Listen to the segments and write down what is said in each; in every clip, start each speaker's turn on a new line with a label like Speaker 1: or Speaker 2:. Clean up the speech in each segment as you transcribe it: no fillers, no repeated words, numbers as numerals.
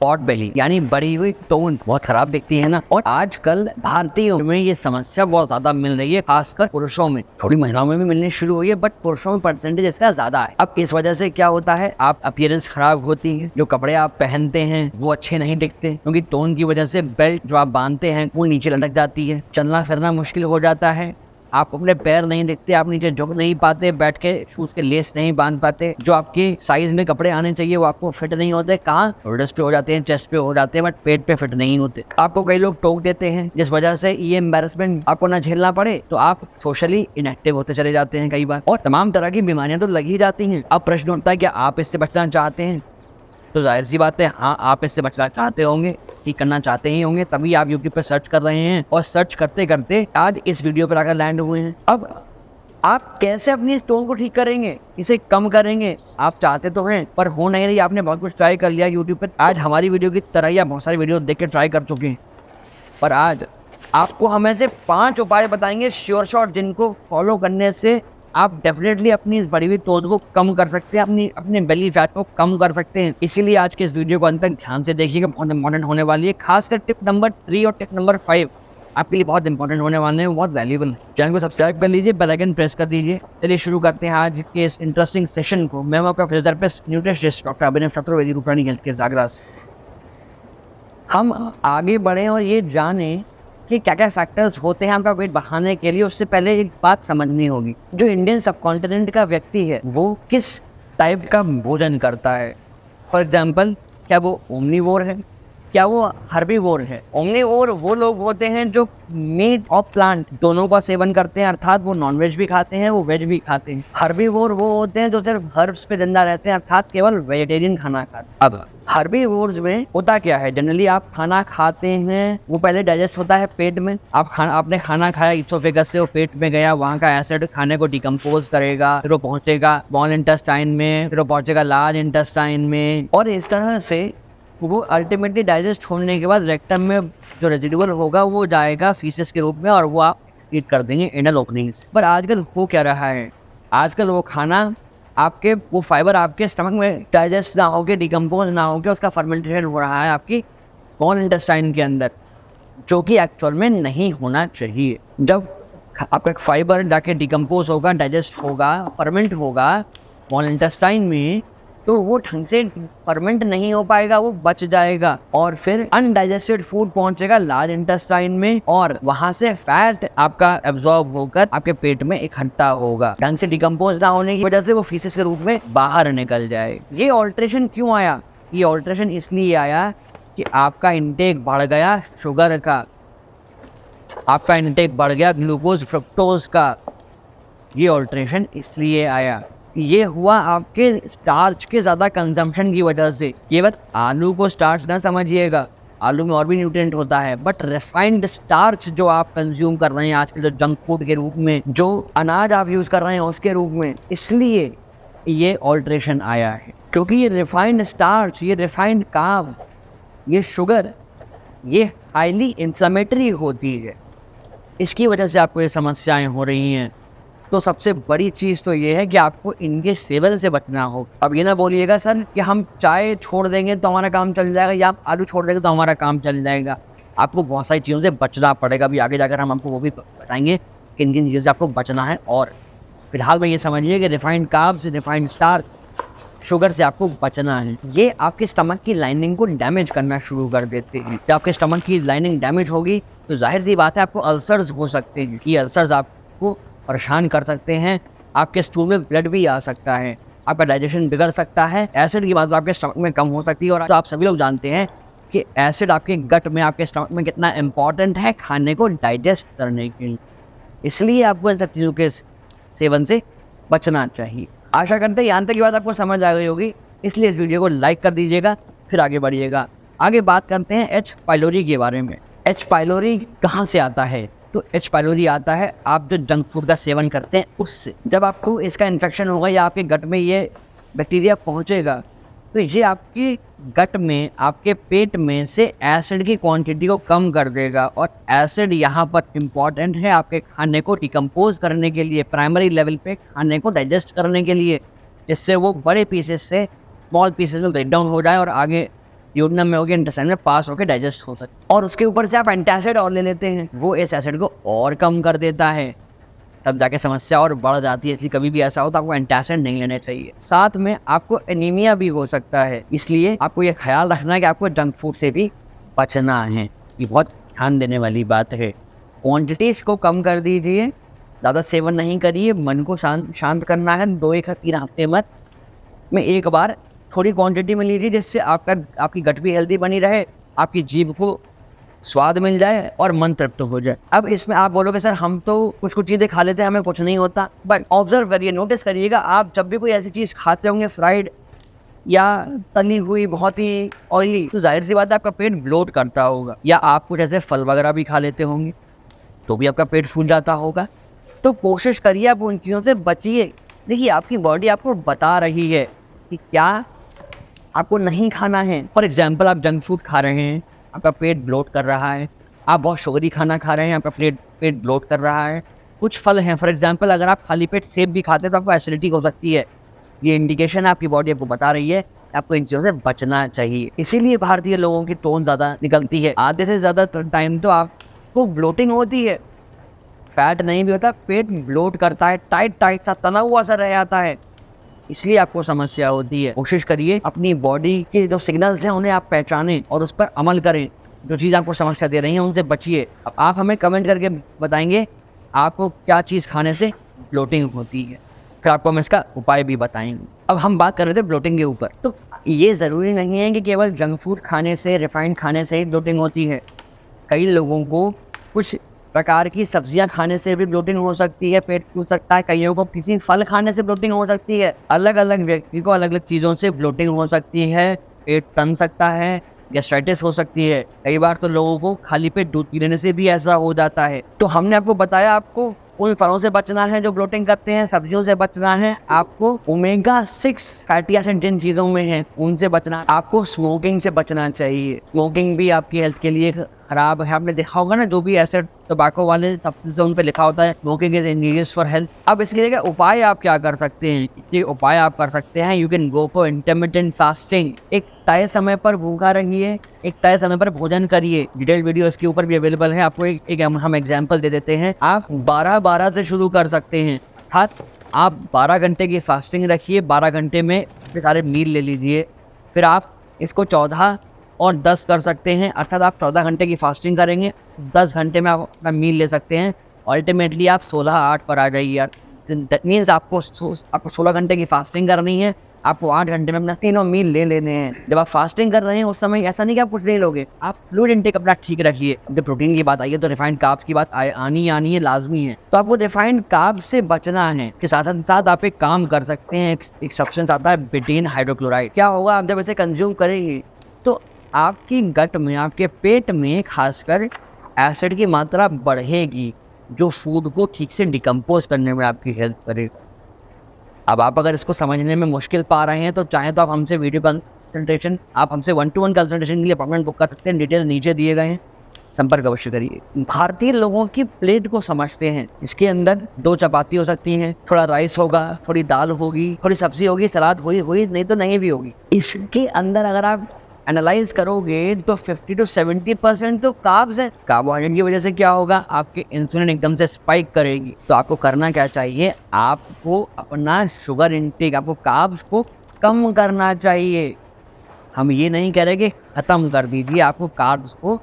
Speaker 1: Pot बेली यानी बढ़ी हुई टोन बहुत खराब दिखती है ना। और आजकल भारतीयों में ये समस्या बहुत ज्यादा मिल रही है, खासकर पुरुषों में। थोड़ी महिलाओं में भी मिलनी शुरू हुई है, बट पुरुषों में परसेंटेज इसका ज्यादा है। अब इस वजह से क्या होता है, आप अपीयरेंस खराब होती है, जो कपड़े आप पहनते हैं वो अच्छे नहीं दिखते, क्योंकि टोन की वजह से बेल्ट जो आप बांधते हैं वो नीचे लटक जाती है, चलना फिरना मुश्किल हो जाता है, आप अपने पैर नहीं दिखते, आप नीचे झुक नहीं पाते, बैठ के शूज के लेस नहीं बांध पाते, जो आपके साइज में कपड़े आने चाहिए वो आपको फिट नहीं होते। कहाँ शोल्डर्स पे हो जाते हैं, चेस्ट पे हो जाते हैं, बट पेट पे फिट नहीं होते। आपको कई लोग टोक देते हैं, जिस वजह से ये एम्बैरेसमेंट आपको ना झेलना पड़े, तो आप सोशली इनएक्टिव होते चले जाते हैं कई बार, और तमाम तरह की बीमारियां तो लग ही जाती हैं। अब प्रश्न उठता है कि आप इससे बचना चाहते हैं, तो जाहिर सी बात है हाँ, आप इससे बचना चाहते होंगे, ठीक करना चाहते ही होंगे, तभी आप यूट्यूब पर सर्च कर रहे हैं, और सर्च करते करते आज इस वीडियो पर आकर लैंड हुए हैं। अब आप कैसे अपनी इस टोन को ठीक करेंगे, इसे कम करेंगे? आप चाहते तो हैं पर हो नहीं रही, आपने बहुत कुछ ट्राई कर लिया यूट्यूब पर, आज हमारी वीडियो की तरह ही आप बहुत सारी वीडियो देख के ट्राई कर चुके हैं, पर आज आपको हमें से 5 उपाय बताएंगे श्योर शॉट, जिनको फॉलो करने से आप डेफिनेटली अपनी इस बढ़ी हुई टोन को कम कर सकते हैं, अपने बेली फैट को कम कर सकते हैं। इसीलिए आज के इस वीडियो को अंत तक ध्यान से देखिएगा, बहुत इंपॉर्टेंट होने वाली है। खासकर टिप नंबर 3 और टिप नंबर 5 आपके लिए बहुत इंपॉर्टेंट होने वाले हैं, बहुत वैल्यूबल है। चैनल को सब्सक्राइब कर लीजिए, बेल आइकन प्रेस कर दीजिए। चलिए शुरू करते हैं आज के इस इंटरेस्टिंग सेशन को। मैं आपका फिजियोथेरेपिस्ट न्यूट्रिशनिस्ट डॉक्टर अभिनव चतुर्वेदी, रूपरानी हेल्थ केयर आगरा से। हम आगे बढ़े और ये जाने कि क्या क्या फैक्टर्स होते हैं आपका वेट बढ़ाने के लिए, उससे पहले एक बात समझनी होगी, जो इंडियन सबकॉन्टिनेंट का व्यक्ति है वो किस टाइप का भोजन करता है। फॉर एग्जांपल, क्या वो ओमनीवोर है, क्या वो हर्बीवोर है? ओमनीवोर वो लोग होते हैं जो मीट और प्लांट दोनों का सेवन करते हैं, अर्थात वो नॉनवेज भी खाते हैं, वो वेज भी खाते हैं। हर्बीवोर वो होते हैं जो सिर्फ हर्ब्स पे जिंदा रहते हैं, अर्थात केवल वेजिटेरियन खाना खाते हैं। अब हर्बीवोर्स में होता क्या है, जनरली आप खाना खाते हैं, वो पहले डाइजेस्ट होता है पेट में। आपने खाना खाया, इसोफेगस से वो पेट में गया, वहाँ का एसिड खाने को डिकम्पोज करेगा, फिर वो पहुंचेगा स्मॉल इंटेस्टाइन में, फिर वो पहुंचेगा लार्ज इंटेस्टाइन में, और इस तरह से वो अल्टीमेटली डाइजेस्ट होने के बाद रेक्टम में जो रेजिडुअल होगा वो जाएगा फीसेस के रूप में, और वो आप ईट कर देंगे एनल ओपनिंग से। पर आजकल हो क्या रहा है, आजकल वो खाना आपके वो फाइबर आपके स्टमक में डाइजेस्ट ना होके, डिकम्पोज ना होके, उसका फर्मेंटेशन हो रहा है आपकी स्मॉल इंटेस्टाइन के अंदर, जो कि एक्चुअल में नहीं होना चाहिए। जब आपका फाइबर जाके डिकम्पोज होगा, डाइजेस्ट होगा, फर्मेंट होगा स्मॉल इंटेस्टाइन में, तो वो ढंग से फर्मेंट नहीं हो पाएगा, वो बच जाएगा, और फिर अनडाइजेस्टेड फूड पहुंचेगा लार्ज इंटेस्टाइन में, और वहां से फैट आपका एब्जॉर्ब होकर आपके पेट में इकट्ठा होगा। ढंग से डिकम्पोज ना होने की वजह से वो फीसेस के रूप में बाहर निकल जाए। ये ऑल्ट्रेशन क्यों आया? ये ऑल्ट्रेशन इसलिए आया कि आपका इंटेक बढ़ गया शुगर का, आपका इंटेक बढ़ गया ग्लूकोज फ्रुक्टोज का। ये ऑल्ट्रेशन इसलिए आया, ये हुआ आपके स्टार्च के ज़्यादा कंजम्पशन की वजह से। केवल आलू को स्टार्च ना समझिएगा, आलू में और भी न्यूट्रिएंट होता है, बट रिफाइंड स्टार्च जो आप कंज्यूम कर रहे हैं आजकल, जो जंक फूड के रूप में, जो अनाज आप यूज़ कर रहे हैं उसके रूप में, इसलिए ये ऑल्ट्रेशन आया है। क्योंकि ये रिफाइंड स्टार्च, ये रिफाइंड कार्ब, ये शुगर, ये हाईली इंफ्लेमेटरी होती है, इसकी वजह से आपको ये समस्याएं हो रही हैं। तो सबसे बड़ी चीज़ तो ये है कि आपको इनके सेवन से बचना हो। अब ये ना बोलिएगा सर कि हम चाय छोड़ देंगे तो हमारा काम चल जाएगा, या आप आलू छोड़ देंगे तो हमारा काम चल जाएगा। आपको बहुत सारी चीज़ों से बचना पड़ेगा। अभी आगे जाकर हम आपको वो भी बताएंगे कि किन किन चीज़ों से आपको बचना है। और फिलहाल में ये समझिए कि refined carbs, refined starch, sugar से आपको बचना है। ये आपके स्टमक की लाइनिंग को डैमेज करना शुरू कर देते हैं। जब आपके स्टमक की लाइनिंग डैमेज होगी तो जाहिर सी बात है आपको अल्सर्स हो सकते हैं। ये अल्सर्स आपको परेशान कर सकते हैं, आपके स्टूल में ब्लड भी आ सकता है, आपका डाइजेशन बिगड़ सकता है, एसिड की मात्रा आपके स्टमक में कम हो सकती है। और तो आप सभी लोग जानते हैं कि एसिड आपके गट में, आपके स्टमक में कितना इंपॉर्टेंट है खाने को डाइजेस्ट करने के लिए। इसलिए आपको इन सब चीज़ों के सेवन से बचना चाहिए। आशा करते हैं यहाँ तक की बात आपको समझ आ गई होगी, इसलिए इस वीडियो को लाइक कर दीजिएगा, फिर आगे बढ़िएगा। आगे बात करते हैं एच पाइलोरी के बारे में। एच पाइलोरी कहाँ से आता है? तो एच पाइलोरी आता है आप जो जंक फूड का सेवन करते हैं उससे। जब आपको इसका इन्फेक्शन होगा या आपके गट में ये बैक्टीरिया पहुंचेगा, तो ये आपके गट में, आपके पेट में से एसिड की क्वांटिटी को कम कर देगा। और एसिड यहाँ पर इम्पॉर्टेंट है आपके खाने को डिकम्पोज करने के लिए, प्राइमरी लेवल पे खाने को डाइजेस्ट करने के लिए, जिससे वो बड़े पीसेस से स्मॉल पीसेस में ब्रेक डाउन हो जाए और आगे ड्यूडेनम में होकर इंटेस्टाइन में पास होकर डाइजेस्ट हो सके। और उसके ऊपर से आप एंटासिड और ले लेते हैं, वो इस एसिड को और कम कर देता है, तब जाके समस्या और बढ़ जाती है। इसलिए कभी भी ऐसा हो तो आपको एंटासिड नहीं लेने चाहिए। साथ में आपको एनीमिया भी हो सकता है, इसलिए आपको ये ख्याल रखना है कि आपको जंक फूड से भी बचना है। ये बहुत ध्यान देने वाली बात है। क्वांटिटीज़ को कम कर दीजिए, ज़्यादा सेवन नहीं करिए। मन को शांत करना है। 2-3 हफ्ते में एक बार थोड़ी क्वांटिटी में लीजिए, जिससे आपकी गट भी हेल्दी बनी रहे, आपकी जीभ को स्वाद मिल जाए और मन तृप्त हो जाए। अब इसमें आप बोलोगे सर हम तो कुछ चीज़ें खा लेते हैं, हमें कुछ नहीं होता। बट ऑब्जर्व करिए, नोटिस करिएगा, आप जब भी कोई ऐसी चीज़ खाते होंगे फ्राइड या तली हुई, बहुत ही ऑयली, तो जाहिर सी बात है आपका पेट ब्लोट करता होगा। या आप कुछ ऐसे फल वगैरह भी खा लेते होंगे तो भी आपका पेट फूल जाता होगा। तो कोशिश करिए आप उन चीज़ों से बचिए। देखिए आपकी बॉडी आपको बता रही है कि क्या आपको नहीं खाना है। फॉर एग्जाम्पल आप जंक फूड खा रहे हैं, आपका पेट ब्लोट कर रहा है। आप बहुत शुगरी खाना खा रहे हैं, आपका पेट ब्लोट कर रहा है। कुछ फल हैं, फॉर एग्जांपल अगर आप खाली पेट सेब भी खाते हैं तो आपको एसिडिटी हो सकती है। ये इंडिकेशन है, आपकी बॉडी आपको बता रही है आपको इन चीज़ों से बचना चाहिए। इसीलिए भारतीय लोगों की टोन ज़्यादा निकलती है। आधे से ज़्यादा टाइम तो आपको ब्लोटिंग होती है। फैट नहीं भी होता, पेट ब्लोट करता है, टाइट सा तना हुआ सा रह जाता है, इसलिए आपको समस्या होती है। कोशिश करिए अपनी बॉडी के जो सिग्नल्स हैं उन्हें आप पहचानें और उस पर अमल करें। जो चीज़ आपको समस्या दे रही है उनसे बचिए। अब आप हमें कमेंट करके बताएंगे आपको क्या चीज़ खाने से ब्लोटिंग होती है, फिर आपको हम इसका उपाय भी बताएंगे। अब हम बात कर रहे थे ब्लोटिंग के ऊपर। तो ये ज़रूरी नहीं है कि केवल जंक फूड खाने से, रिफाइंड खाने से ही ब्लोटिंग होती है। कई लोगों को कुछ प्रकार की सब्जियां खाने से भी ब्लोटिंग हो सकती है, पेट फूल सकता है। कईयों को किसी फल खाने से ब्लोटिंग हो सकती है। अलग अलग व्यक्ति को अलग अलग चीज़ों से ब्लोटिंग हो सकती है, पेट तन सकता है, गैस्ट्राइटिस हो सकती है। कई बार तो लोगों को खाली पेट दूध पी लेने से भी ऐसा हो जाता है। तो हमने आपको बताया आपको उन फलों से बचना है जो ब्लोटिंग करते हैं, सब्जियों से बचना है, आपको ओमेगा 6 फैटी एसिड जिन चीज़ों में है उनसे बचना है, आपको स्मोकिंग से बचना चाहिए। स्मोकिंग भी आपकी हेल्थ के लिए खराब है। आपने देखा होगा ना, जो भी एसिड टोबैको वाले सबसे उन पे लिखा होता है smoking is injurious for health. अब इसके लिए उपाय आप क्या कर सकते हैं? ये उपाय आप कर सकते हैं, you can go for intermittent fasting. एक तय समय पर भूखा रहिए, एक तय समय पर भोजन करिए। डिटेल वीडियो इसके ऊपर भी अवेलेबल है। आपको एक हम एग्जाम्पल दे देते हैं। आप 12-12 से शुरू कर सकते हैं, अर्थात आप 12 घंटे की फास्टिंग रखिए, 12 घंटे में अपने सारे मील ले लीजिए। फिर आप इसको 14 और 10 कर सकते हैं, अर्थात आप 14 घंटे की फास्टिंग करेंगे, 10 घंटे में आप अपना मील ले सकते हैं। अल्टीमेटली आप 16-8 पर आ जाइए यार। दैट मीन्स आपको 16 घंटे की फास्टिंग करनी है, आपको 8 घंटे में अपना तीनों मील ले लेने हैं। जब आप फास्टिंग कर रहे हैं उस समय ऐसा नहीं कि आप कुछ नहीं लोगे, आप फ्लूइड इंटेक अपना ठीक रखिए। जब प्रोटीन की बात आई है तो रिफाइंड कार्ब्स की बात आनी है, लाजमी है। तो आपको रिफाइंड कार्ब्स से बचना है। के साथ साथ आप एक काम कर सकते हैं, एक सब्सटेंस आता है बेटेन हाइड्रोक्लोराइड। क्या होगा, आप जब इसे कंज्यूम करेंगे तो आपकी गट में, आपके पेट में खासकर एसिड की मात्रा बढ़ेगी, जो फूड को ठीक से डिकम्पोज करने में आपकी हेल्प करेगा। अब आप अगर इसको समझने में मुश्किल पा रहे हैं तो चाहे तो आप हमसे वीडियो कंसल्टेशन, आप हमसे 1-to-1 कंसल्टेशन के लिए अपॉइंटमेंट बुक कर सकते हैं। डिटेल नीचे दिए गए हैं, संपर्क अवश्य करिए। भारतीय लोगों की प्लेट को समझते हैं। इसके अंदर 2 चपाती हो सकती हैं, थोड़ा राइस होगा, थोड़ी दाल होगी, थोड़ी सब्जी होगी, सलाद हुई नहीं तो नहीं भी होगी। इसके अंदर अगर आप एनालाइज करोगे तो 50 से 70% तो कार्ब्स है। कार्बोहाइड्रेट की वजह से क्या होगा, आपके इंसुलिन एकदम से स्पाइक करेगी। तो आपको करना क्या चाहिए, आपको अपना शुगर इंटेक, आपको कार्ब्स को कम करना चाहिए। हम ये नहीं कह रहे कि ख़त्म कर दीजिए, आपको कार्ब्स को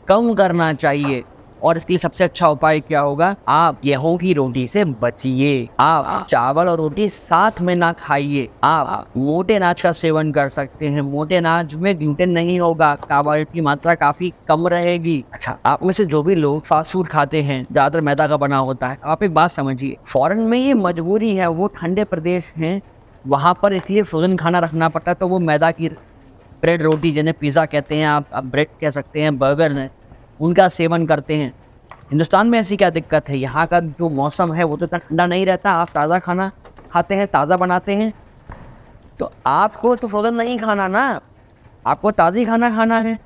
Speaker 1: कम करना चाहिए। और इसके लिए सबसे अच्छा उपाय क्या होगा, आप गेहूं की रोटी से बचिए। आप चावल और रोटी साथ में ना खाइए। आप मोटे अनाज का सेवन कर सकते हैं। मोटे अनाज में ग्लूटेन नहीं होगा, कार्बोहाइड्रेट की मात्रा काफी कम रहेगी। अच्छा, आप में से जो भी लोग फास्ट फूड खाते हैं, ज्यादातर मैदा का बना होता है, आप एक बात समझिए, फॉरेन में ये मजबूरी है, वो ठंडे प्रदेश हैं, वहाँ पर इसलिए फ्रोजन खाना रखना पड़ता है। तो वो मैदा की ब्रेड रोटी, जिन्हें पिज़्ज़ा कहते हैं, आप ब्रेड कह सकते हैं, बर्गर है, उनका सेवन करते हैं। हिंदुस्तान में ऐसी क्या दिक्कत है, यहाँ का जो मौसम है वो तो इतना ठंडा नहीं रहता। आप ताज़ा खाना खाते हैं, ताज़ा बनाते हैं, तो आपको तो फ्रोजन नहीं खाना ना, आपको ताज़ी खाना खाना है।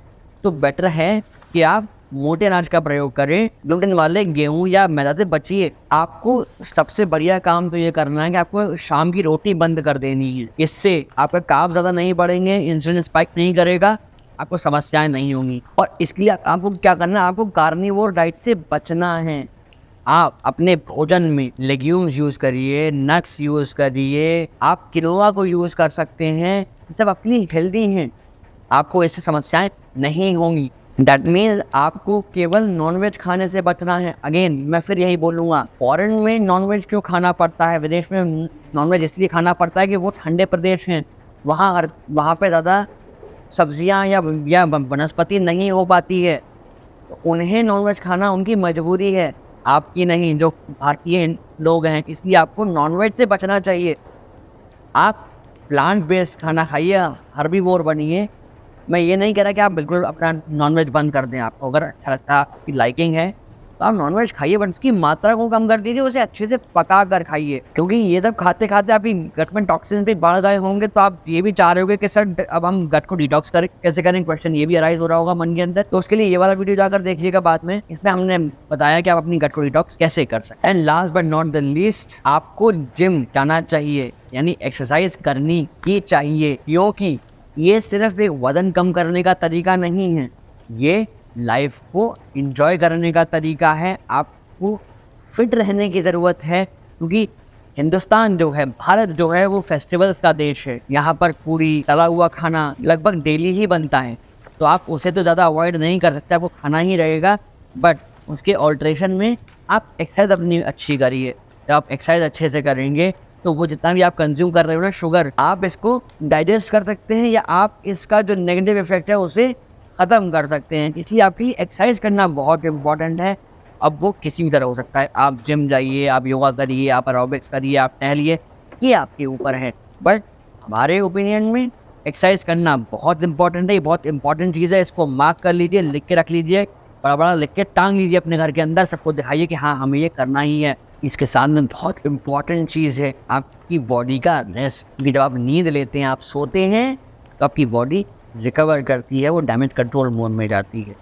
Speaker 1: तो बेटर है कि आप मोटे अनाज का प्रयोग करें, ग्लूटेन वाले गेहूं या मैदा से बचिए। आपको सबसे बढ़िया काम तो ये करना है कि आपको शाम की रोटी बंद कर देनी है। इससे आपका कार्ब ज़्यादा नहीं बढ़ेंगे, इंसुलिन स्पाइक नहीं करेगा आपको समस्याएं नहीं होंगी। और इसके लिए आपको क्या करना है, आपको कार्निवोर डाइट से बचना है। आप अपने भोजन में लेग्यूम्स यूज़ करिए, नट्स यूज़ करिए, आप किनोआ को यूज़ कर सकते हैं, ये सब अपनी हेल्दी हैं, आपको ऐसी समस्याएं नहीं होंगी। दैट मीन्स आपको केवल नॉनवेज खाने से बचना है। अगेन मैं फिर यही बोलूँगा, फॉरेन में नॉनवेज क्यों खाना पड़ता है, विदेश में नॉनवेज इसलिए खाना पड़ता है कि वो ठंडे प्रदेश हैं, वहाँ पे ज़्यादा सब्जियां या वनस्पति नहीं हो पाती है, तो उन्हें नॉनवेज खाना उनकी मजबूरी है, आपकी नहीं। जो भारतीय लोग हैं, इसलिए आपको नॉनवेज से बचना चाहिए। आप प्लांट बेस्ड खाना खाइए, हर्बीवोर बनिए। मैं ये नहीं कह रहा कि आप बिल्कुल अपना नॉनवेज बंद कर दें। आपको अगर अच्छा लगता है, आपकी लाइकिंग है, तो आप नॉनवेज खाइए, बट उसकी मात्रा को कम कर दीजिए, उसे अच्छे से पका कर खाइए। क्योंकि ये सब खाते खाते आपकी गट में टॉक्सिन भी बढ़ गए होंगे, तो आप ये भी चाह रहे होगे कि सर अब हम गट को डिटॉक्स करें, कैसे करें, क्वेश्चन ये भी अराइज हो रहा होगा मन के अंदर। तो उसके लिए ये वाला वीडियो जाकर देखिएगा बाद में, इसमें हमने बताया कि आप अपनी गट को डिटॉक्स कैसे कर सकते हैं। And last but not the least, आपको जिम जाना चाहिए, यानी एक्सरसाइज करनी ही चाहिए, क्योंकि ये सिर्फ एक वजन कम करने का तरीका नहीं है, ये लाइफ को एंजॉय करने का तरीका है। आपको फिट रहने की ज़रूरत है, क्योंकि हिंदुस्तान जो है, भारत जो है, वो फेस्टिवल्स का देश है। यहाँ पर पूरी तला हुआ खाना लगभग डेली ही बनता है, तो आप उसे तो ज़्यादा अवॉइड नहीं कर सकते, आपको खाना ही रहेगा। बट उसके ऑल्ट्रेशन में आप एक्सरसाइज अपनी अच्छी करिए। जब आप एक्सरसाइज अच्छे से करेंगे तो वो जितना भी आप कंज्यूम कर रहे हो ना शुगर, आप इसको डाइजेस्ट कर सकते हैं, या आप इसका जो नेगेटिव इफेक्ट है उसे ख़त्म कर सकते हैं। इसलिए आपकी एक्सरसाइज करना बहुत इंपॉर्टेंट है। अब वो किसी भी तरह हो सकता है, आप जिम जाइए, आप योगा करिए, आप एरोबिक्स करिए, आप टहलिए, ये आपके ऊपर है। बट हमारे ओपिनियन में एक्सरसाइज करना बहुत इंपॉर्टेंट है, ये बहुत इंपॉर्टेंट चीज़ है। इसको मार्क कर लीजिए, लिख के रख लीजिए, बड़ा बड़ा लिख के टांग लीजिए अपने घर के अंदर, सबको दिखाइए कि हाँ हमें ये करना ही है। इसके साथ में बहुत इम्पॉर्टेंट चीज़ है आपकी बॉडी का रेस्ट, क्योंकि जब आप नींद लेते हैं, आप सोते हैं, तो आपकी बॉडी रिकवर करती है, वो डैमेज कंट्रोल मोड में जाती है।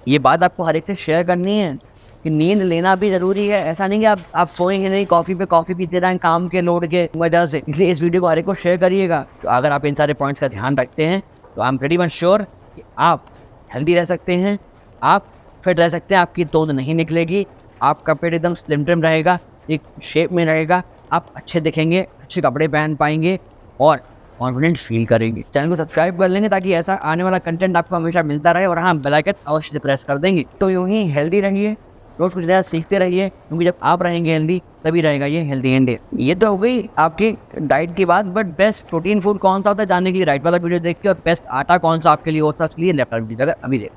Speaker 1: ये बात आपको हर एक से शेयर करनी है कि नींद लेना भी ज़रूरी है। ऐसा नहीं कि आप सोएंगे नहीं, कॉफ़ी पे कॉफ़ी पीते रहें काम के लोड के वजह से। इसलिए इस वीडियो को हर एक को शेयर करिएगा। तो अगर आप इन सारे पॉइंट्स का ध्यान रखते हैं, तो I am pretty much sure कि आप हेल्दी रह सकते हैं, आप फिट रह सकते हैं, आपकी तोंद नहीं निकलेगी, आपका पेट एकदम स्लिम ट्रिम रहेगा, एक शेप में रहेगा, आप अच्छे दिखेंगे, अच्छे कपड़े पहन पाएंगे और कॉन्फिडेंट फील करेंगे। चैनल को सब्सक्राइब कर लेंगे ताकि ऐसा आने वाला कंटेंट आपको हमेशा मिलता रहे, और हाँ बेल आइकन अवश्य से प्रेस कर देंगे। तो यूँ ही हेल्दी रहिए, रोज़ कुछ नया सीखते रहिए, क्योंकि जब आप रहेंगे हेल्दी तभी रहेगा ये हेल्दी इंडिया। ये तो हो गई आपकी डाइट की बात, बट बेस्ट प्रोटीन फूड कौन सा होता है जानने के लिए राइट वाला वीडियो देखिए, और बेस्ट आटा कौन सा आपके लिए होता है, इसलिए लेफ्ट वाला वीडियो अभी देख।